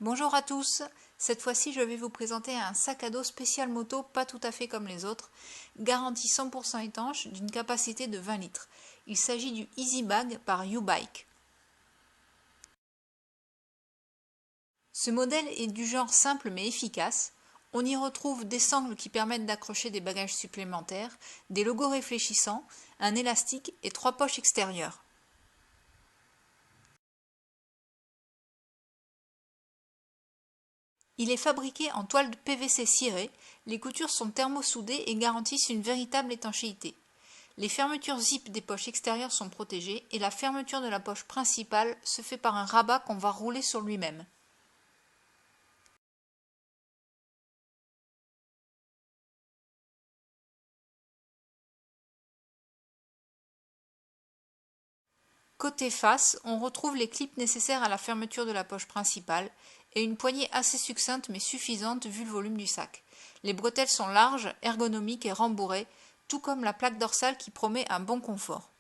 Bonjour à tous, cette fois-ci je vais vous présenter un sac à dos spécial moto pas tout à fait comme les autres, garanti 100% étanche d'une capacité de 20 litres. Il s'agit du Easy Bag par U-Bike. Ce modèle est du genre simple mais efficace. On y retrouve des sangles qui permettent d'accrocher des bagages supplémentaires, des logos réfléchissants, un élastique et 3 poches extérieures. Il est fabriqué en toile de PVC cirée, les coutures sont thermosoudées et garantissent une véritable étanchéité. Les fermetures zip des poches extérieures sont protégées et la fermeture de la poche principale se fait par un rabat qu'on va rouler sur lui-même. Côté face, on retrouve les clips nécessaires à la fermeture de la poche principale et une poignée assez succincte mais suffisante vu le volume du sac. Les bretelles sont larges, ergonomiques et rembourrées, tout comme la plaque dorsale qui promet un bon confort.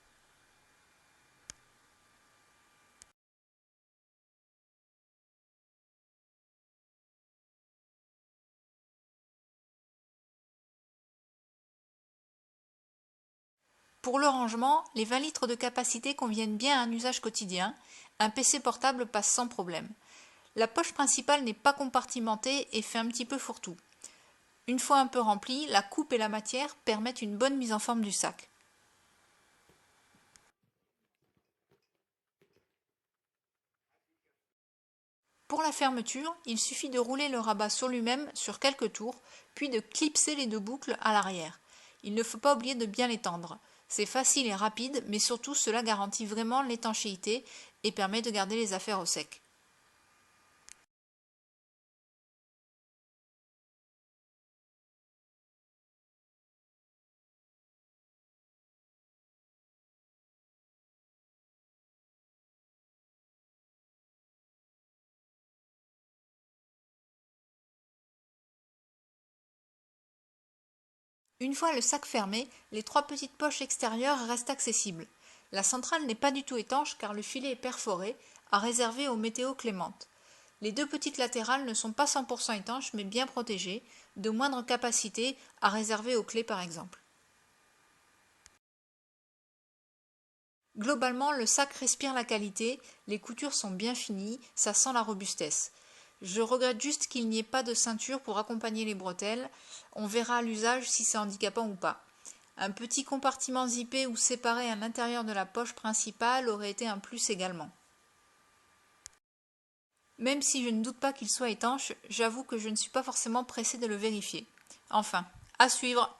Pour le rangement, les 20 litres de capacité conviennent bien à un usage quotidien, un PC portable passe sans problème. La poche principale n'est pas compartimentée et fait un petit peu fourre-tout. Une fois un peu remplie, la coupe et la matière permettent une bonne mise en forme du sac. Pour la fermeture, il suffit de rouler le rabat sur lui-même sur quelques tours, puis de clipser les deux boucles à l'arrière. Il ne faut pas oublier de bien l'étendre. C'est facile et rapide, mais surtout cela garantit vraiment l'étanchéité et permet de garder les affaires au sec. Une fois le sac fermé, les 3 petites poches extérieures restent accessibles. La centrale n'est pas du tout étanche car le filet est perforé, à réserver aux météos clémentes. Les 2 petites latérales ne sont pas 100% étanches mais bien protégées, de moindre capacité, à réserver aux clés par exemple. Globalement, le sac respire la qualité, les coutures sont bien finies, ça sent la robustesse. Je regrette juste qu'il n'y ait pas de ceinture pour accompagner les bretelles, on verra à l'usage si c'est handicapant ou pas. Un petit compartiment zippé ou séparé à l'intérieur de la poche principale aurait été un plus également. Même si je ne doute pas qu'il soit étanche, j'avoue que je ne suis pas forcément pressée de le vérifier. Enfin, à suivre!